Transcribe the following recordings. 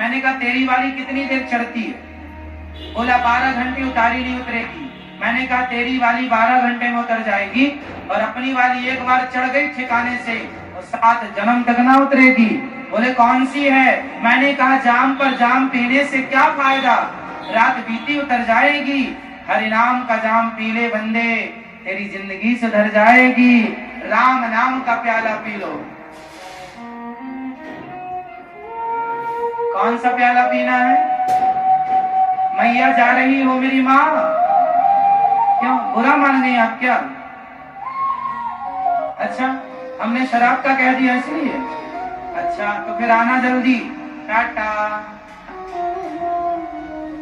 मैंने कहा तेरी वाली कितनी देर चढ़ती है? बोला 12 घंटे उतारी नहीं उतरेगी। मैंने कहा तेरी वाली 12 घंटे में उतर जाएगी और अपनी वाली एक बार चढ़ गई ठिकाने से और 7 जन्म तक ना उतरेगी। बोले कौन सी है? मैंने कहा जाम पर जाम पीने से क्या फायदा, रात बीती उतर जाएगी। हरि नाम का जाम पी ले बंदे, तेरी जिंदगी सुधर जाएगी। राम नाम का प्याला पी लो। कौन सा प्याला पीना है? मैया जा रही हो मेरी माँ, क्यों बुरा मान गई आप क्या? अच्छा हमने शराब का कह दिया इसलिए? अच्छा तो फिर आना जल्दी, टाटा,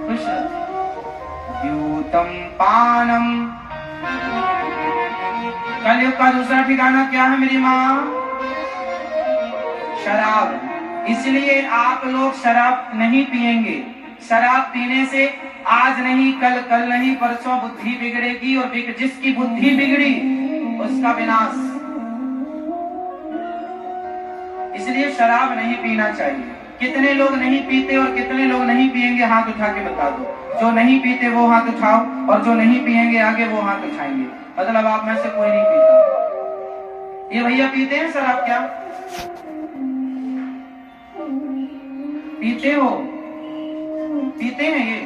खुश। द्यूतम पानम, कलयुग का दूसरा ठिकाना क्या है मेरी माँ? शराब। इसलिए आप लोग शराब नहीं पिएंगे। शराब पीने से आज नहीं कल, कल नहीं परसों बुद्धि बिगड़ेगी और जिसकी बुद्धि बिगड़ी उसका विनाश। इसलिए शराब नहीं पीना चाहिए। कितने लोग नहीं पीते और कितने लोग नहीं पिएंगे? हाथ उठा के बता दो। जो नहीं पीते वो हाथ उठाओ और जो नहीं पिएंगे आगे वो हाथ उठाएंगे। मतलब आप में से कोई नहीं पीता। ये भैया पीते हैं शराब क्या? पीते हो? पीते हैं ये?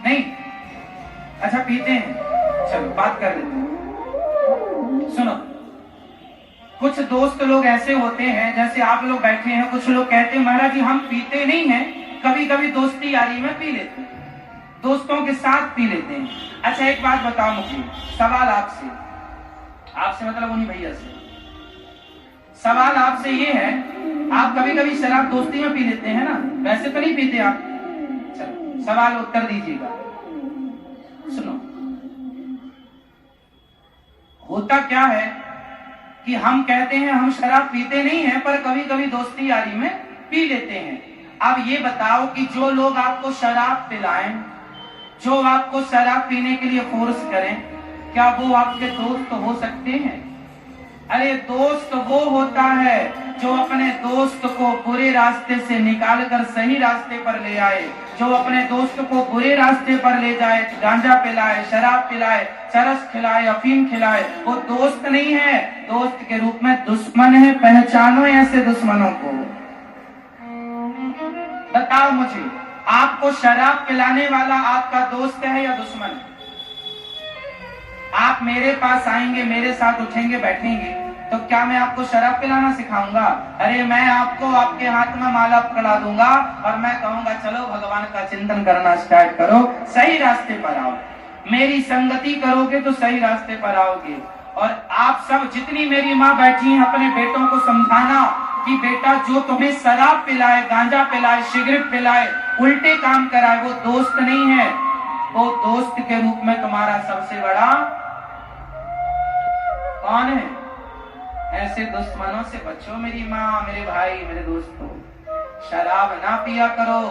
नहीं? अच्छा पीते हैं, चलो बात कर लेते हैं। सुनो, कुछ दोस्त लोग ऐसे होते हैं जैसे आप लोग बैठे हैं, कुछ लोग कहते हैं महाराज जी हम पीते नहीं हैं, कभी कभी दोस्ती यारी में पी लेते हैं, दोस्तों के साथ पी लेते हैं। अच्छा एक बात बताओ मुझे, सवाल आपसे, आपसे मतलब उन्हीं भैया से सवाल आपसे ये है, आप कभी कभी शराब दोस्ती में पी लेते हैं ना? वैसे तो नहीं पीते आप? चलो सवाल उत्तर दीजिएगा। सुनो, होता क्या है कि हम कहते हैं हम शराब पीते नहीं हैं पर कभी कभी दोस्ती यारी में पी लेते हैं। अब ये बताओ कि जो लोग आपको शराब पिलाएं, जो आपको शराब पीने के लिए फोर्स करें, क्या वो आपके दोस्त हो सकते हैं? अरे दोस्त वो होता है जो अपने दोस्त को बुरे रास्ते से निकालकर सही रास्ते पर ले आए, जो अपने दोस्त को बुरे रास्ते पर ले जाए, गांजा पिलाए, शराब पिलाए, चरस खिलाए, अफीम खिलाए, वो दोस्त नहीं है, दोस्त के रूप में दुश्मन है। पहचानो ऐसे दुश्मनों को। बताओ मुझे, आपको शराब पिलाने वाला आपका दोस्त है या दुश्मन? आप मेरे पास आएंगे, मेरे साथ उठेंगे, बैठेंगे, तो क्या मैं आपको शराब पिलाना सिखाऊंगा? अरे मैं आपको आपके हाथ में माला पकड़ा दूंगा और मैं कहूंगा चलो भगवान का चिंतन करना स्टार्ट करो, सही रास्ते पर आओ। मेरी संगति करोगे तो सही रास्ते पर आओगे। और आप सब जितनी मेरी माँ बैठी हैं, अपने बेटों को समझाना कि बेटा जो तुम्हें शराब पिलाए, गांजा पिलाए, सिगरेट पिलाए, उल्टे काम कराए, वो दोस्त नहीं है, वो दोस्त के रूप में तुम्हारा सबसे बड़ा कौन है? ऐसे दुश्मनों से बचो मेरी माँ, मेरे भाई, मेरे दोस्तों। शराब ना पिया करो।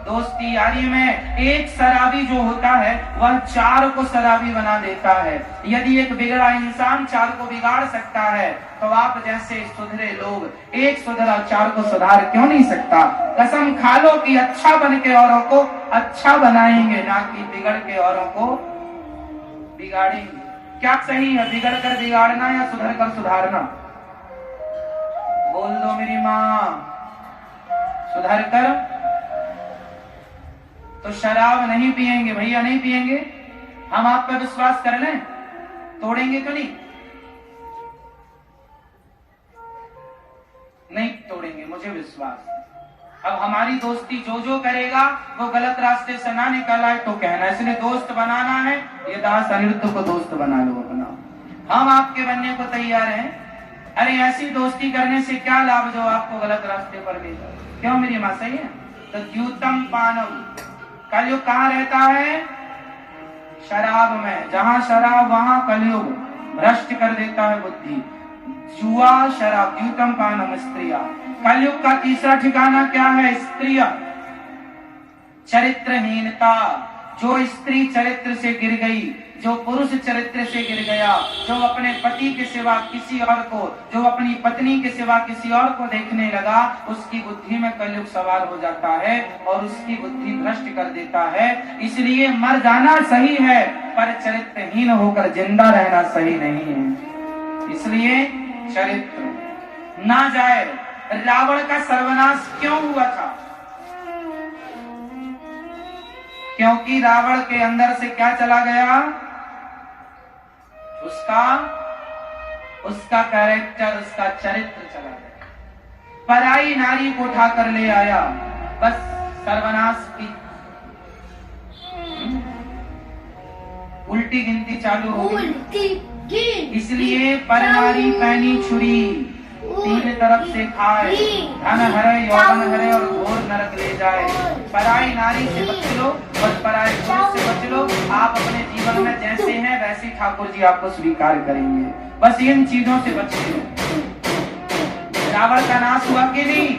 दोस्ती यारी में एक शराबी जो होता है वह 4 को शराबी बना देता है। यदि एक बिगड़ा इंसान 4 को बिगाड़ सकता है तो आप जैसे सुधरे लोग एक सुधरा 4 को सुधार क्यों नहीं सकता? कसम खा लो कि अच्छा बन के औरों को अच्छा बनाएंगे, ना कि बिगड़ के औरों को बिगाड़ेंगे। क्या सही है, बिगड़ कर बिगाड़ना या सुधर कर सुधारना? बोल दो मेरी माँ। सुधर कर तो शराब नहीं पिएंगे भैया, नहीं पिएंगे। हम आप पर विश्वास कर लें, तोड़ेंगे तो नहीं? नहीं तोड़ेंगे, मुझे विश्वास। अब हमारी दोस्ती जो जो करेगा वो गलत रास्ते से ना निकल आए तो कहना। इसलिए दोस्त बनाना है, ये दास अनिरुद्ध को दोस्त बना लो अपना। हम आपके बनने को तैयार हैं। अरे ऐसी दोस्ती करने से क्या लाभ जो आपको गलत रास्ते पर ले जाए? क्यों मेरी माँ, सही है? तो द्यूतम पानम, कलयुग कहाँ रहता है? शराब में। जहां शराब वहां कलयुग भ्रष्ट कर देता है बुद्धि। जुआ, शराब, द्यूतम पानम, स्त्रिया। कलयुग का तीसरा ठिकाना क्या है? स्त्रिया। चरित्रहीनता। जो स्त्री चरित्र से गिर गई, जो पुरुष चरित्र से गिर गया, जो अपने पति के सिवा किसी और को, जो अपनी पत्नी के सिवा किसी और को देखने लगा, उसकी बुद्धि में कलयुग सवार हो जाता है और उसकी बुद्धि भ्रष्ट कर देता है। इसलिए मर जाना सही है, पर चरित्रहीन होकर जिंदा रहना सही नहीं है। इसलिए चरित्र ना जाए। रावण का सर्वनाश क्यों हुआ था? क्योंकि रावण के अंदर से क्या चला गया? उसका कैरेक्टर, उसका चरित्र चला गया। पराई नारी को उठाकर ले आया, बस सर्वनाश की उल्टी गिनती चालू हो गई। इसलिए पर नारी पैनी छुरी, तीन तरफ से खाए, धन हरे यौवन हरे और घोर नरक ले जाए। पराई नारी से बच लो और पराई पुरुष से बच लो। आप अपने जीवन में जैसे हैं वैसे ठाकुर जी आपको स्वीकार करेंगे। बस इन चीजों से बच लो। रावण का नाश हुआ कि नहीं?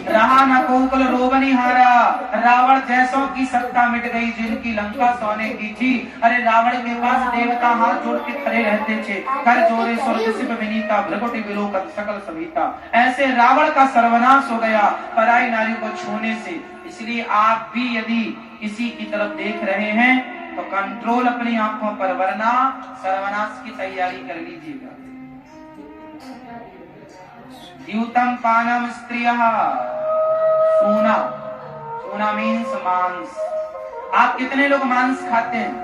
रहा न कोकुल रोबनी हारा। रावण जैसों की सत्ता मिट गई जिनकी लंका सोने की थी। अरे रावण के पास देवता हाथ जोड़ के खड़े रहते थे, कर जोरे स्वर्ग सिप विनीता भ्रकुटि विलोकत सकल सविता। ऐसे रावण का सर्वनाश हो गया पराई नारी को छूने से। इसलिए आप भी यदि किसी की तरफ देख रहे हैं तो कंट्रोल अपनी आंखों पर, वरना सर्वनाश की तैयारी कर लीजिएगा। द्यूतम पानम स्त्रियः, सोना, सोना मीन्स मांस। आप कितने लोग मांस खाते हैं?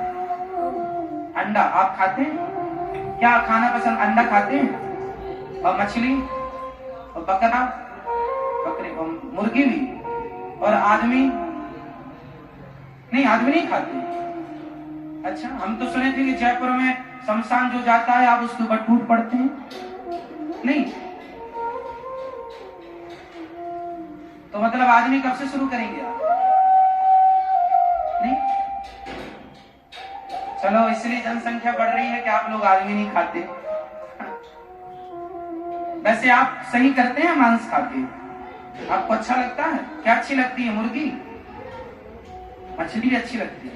अंडा आप खाते हैं? क्या खाना पसंद? अंडा खाते हैं, और मछली, और बकरा, बकरी, और मुर्गी भी, और आदमी नहीं, आदमी नहीं खाते। अच्छा, हम तो सुने थे कि जयपुर में शमशान जो जाता है आप उसके ऊपर टूट पड़ते हैं। नहीं, तो मतलब आदमी कब से शुरू करेंगे आप? नहीं, चलो इसलिए जनसंख्या बढ़ रही है कि आप लोग आदमी नहीं खाते। वैसे आप सही करते हैं मांस खाते? आपको अच्छा लगता है? क्या अच्छी लगती है? मुर्गी, मछली भी अच्छी लगती है,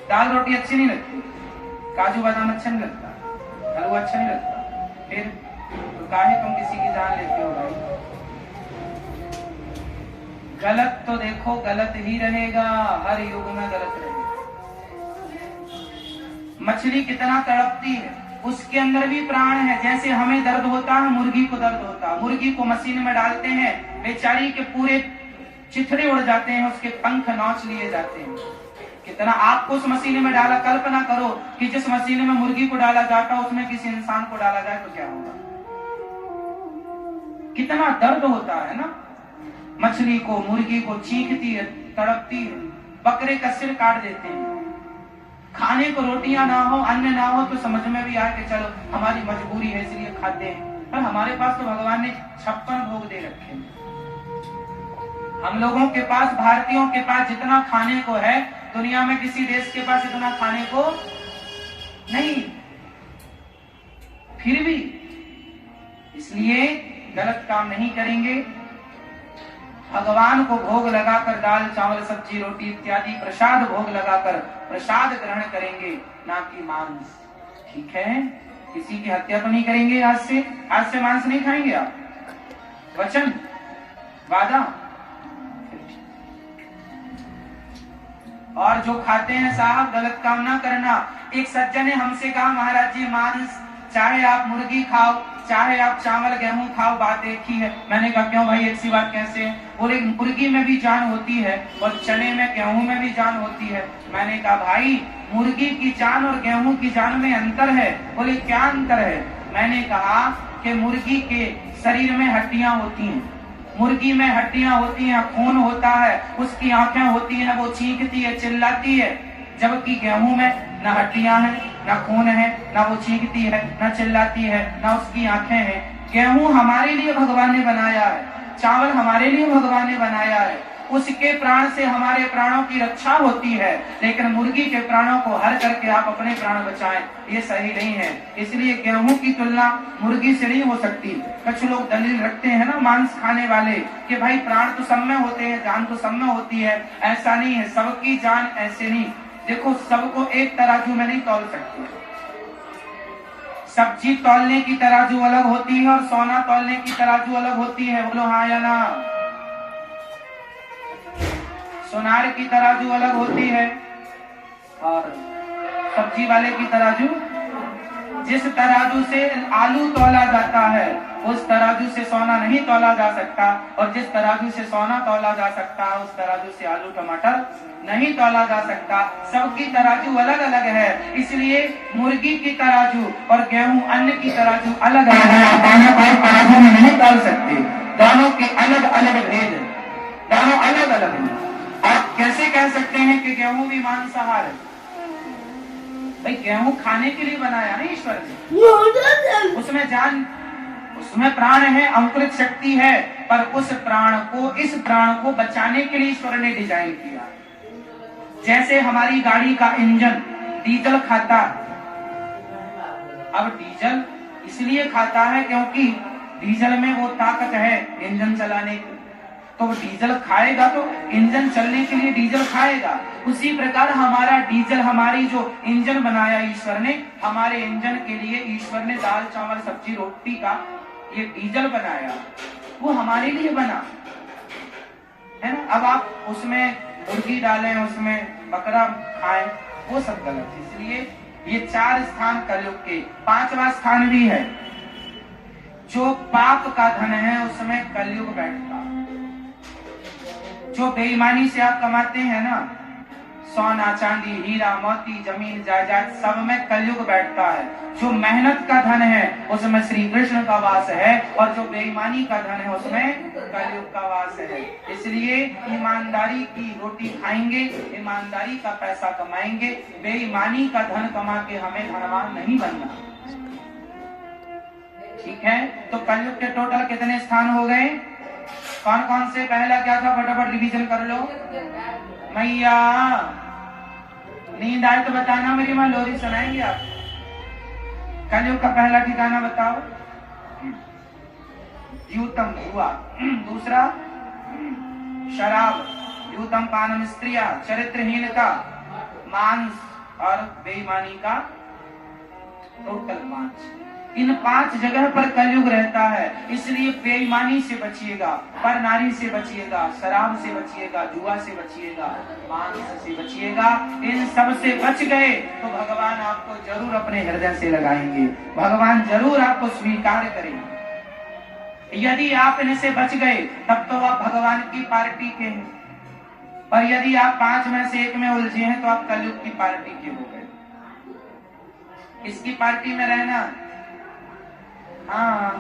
दाल रोटी अच्छी नहीं लगती, काजू बादाम अच्छा नहीं लगता, हलवा अच्छा नहीं लगता, फिर तो काहे तुम किसी की जान लेते हो भाई? गलत तो देखो गलत ही रहेगा, हर युग में गलत रहेगा। मछली कितना तड़पती है, उसके अंदर भी प्राण है। जैसे हमें दर्द होता है, मुर्गी को दर्द होता है। मुर्गी को मशीन में डालते हैं, बेचारी के पूरे चिथड़े उड़ जाते हैं, उसके पंख नोच लिए जाते हैं। कितना आपको उस मशीन में डाला, कल्पना करो कि जिस मशीन में मुर्गी को डाला जाता है उसमें किसी इंसान को डाला जाए तो क्या होगा? कितना दर्द होता है ना। मछली को, मुर्गी को चीखती है, तड़पती है। बकरे का सिर काट देते हैं। खाने को रोटियां ना हो, अन्न ना हो तो समझ में भी आए कि चलो हमारी मजबूरी है इसलिए खाते हैं, पर हमारे पास तो भगवान ने 56 भोग दे रखे हैं। हम लोगों के पास, भारतीयों के पास जितना खाने को है, दुनिया में किसी देश के पास इतना खाने को नहीं। फिर भी इसलिए गलत काम नहीं करेंगे। भगवान को भोग लगाकर दाल चावल सब्जी रोटी इत्यादि प्रसाद भोग लगाकर प्रसाद ग्रहण करेंगे, ना कि मांस। ठीक है, किसी की हत्या तो नहीं करेंगे। आज से मांस नहीं खाएंगे आप? वचन, वादा। और जो खाते हैं साहब, गलत काम ना करना। एक सज्जन ने हमसे कहा, महाराज जी मांस चाहे आप मुर्गी खाओ, चाहे आप चावल गेहूं खाओ, बात एक ही है। मैंने कहा क्यों भाई, एक सी बात कैसे? बोले मुर्गी में भी जान होती है और चने में गेहूं में भी जान होती है। मैंने कहा भाई, मुर्गी की जान और गेहूं की जान में अंतर है। बोले क्या अंतर है? मैंने कहा कि मुर्गी के शरीर में हड्डियां होती हैं, मुर्गी में हड्डियां होती हैं, खून होता है, उसकी आंखें होती हैं, वो चीखती है, चिल्लाती है। जबकि गेहूं में न हड्डियां हैं, न खून है, न वो चीखती है, न चिल्लाती है, न उसकी आंखें हैं। गेहूं हमारे लिए भगवान ने बनाया है, चावल हमारे लिए भगवान ने बनाया है, उसके प्राण से हमारे प्राणों की रक्षा होती है। लेकिन मुर्गी के प्राणों को हर करके आप अपने प्राण बचाएं, ये सही नहीं है। इसलिए गेहूं की तुलना मुर्गी से नहीं हो सकती। कुछ लोग दलील रखते हैं ना मांस खाने वाले कि भाई प्राण तो सब में होते हैं, जान तो सब में होती है। ऐसा नहीं है, सबकी जान ऐसे नहीं। देखो सबको एक तराजू में नहीं तौल सकते। सब्जी तौलने की तराजू अलग होती है और सोना तौलने की तराजू अलग होती है। बोलो हाँ या ना। सोनार की तराजू अलग होती है और सब्जी वाले की तराजू। जिस तराजू से आलू तौला जाता है उस तराजू से सोना नहीं तौला जा सकता, और जिस तराजू से सोना तौला जा सकता है उस तराजू से आलू टमाटर नहीं तौला जा सकता। सबकी तराजू अलग अलग है, इसलिए मुर्गी की तराजू और गेहूं अन्न की तराजू अलग अलग है। दोनों को एक तराजू में नहीं तौल सकते, दोनों के अलग अलग भेद, दोनों अलग अलग हैं। आप कैसे कह सकते हैं कि गेहूं भी मांसाहार है? भाई गेहूं खाने के लिए बनाया ना ईश्वर ने, उसमें जान, उसमें प्राण है, अंकुरित शक्ति है, पर उस प्राण को, इस प्राण को बचाने के लिए ईश्वर ने डिजाइन किया। जैसे हमारी गाड़ी का इंजन डीजल खाता, अब डीजल इसलिए खाता है क्योंकि डीजल में वो ताकत है इंजन चलाने की, तो डीजल खाएगा तो इंजन चलने के लिए डीजल खाएगा। उसी प्रकार हमारा डीजल, हमारी जो इंजन बनाया ईश्वर ने, हमारे इंजन के लिए ईश्वर ने दाल चावल सब्जी रोटी का ये डीजल बनाया, वो हमारे लिए बना है ना। अब आप उसमें मुर्गी डालें, उसमें बकरा खाएं, वो सब गलत है। इसलिए ये 4 स्थान कलयुग के, 5वां स्थान भी है। जो पाप का धन है उसमें कलयुग बैठता। जो बेईमानी से आप कमाते हैं ना, सोना चांदी हीरा मोती जमीन जायदाद, सब में कलयुग बैठता है। जो मेहनत का धन है उसमें श्री कृष्ण का वास है, और जो बेईमानी का धन है उसमें कलयुग का वास है। इसलिए ईमानदारी की रोटी खाएंगे, ईमानदारी का पैसा कमाएंगे, बेईमानी का धन कमा के हमें धनवान नहीं बनना। ठीक है, तो कलयुग के टोटल कितने स्थान हो गए? कौन कौन से? पहला क्या था, फटाफट रिवीजन कर लो। मैया नींद आए तो बताना, मेरी माँ लोरी सुनाएंगे आप। कलयुग का पहला ठिकाना बताओ। यूतम हुआ, दूसरा शराब, यूतम पानम स्त्रिया, चरित्रहीनता, मांस और बेईमानी का, टोटल 5। इन 5 जगह पर कलयुग रहता है। इसलिए बेईमानी से बचिएगा, पर नारी से बचिएगा, शराब से बचिएगा, जुआ से बचिएगा, मांस से बचिएगा। इन सब से बच गए तो भगवान आपको जरूर अपने हृदय से लगाएंगे, भगवान जरूर आपको स्वीकार करेंगे। यदि आप इनसे बच गए तब तो आप भगवान की पार्टी के हैं, पर यदि आप 5 में से 1 में उलझे हैं तो आप कलयुग की पार्टी के हो गए। किसकी पार्टी में रहना? हाँ,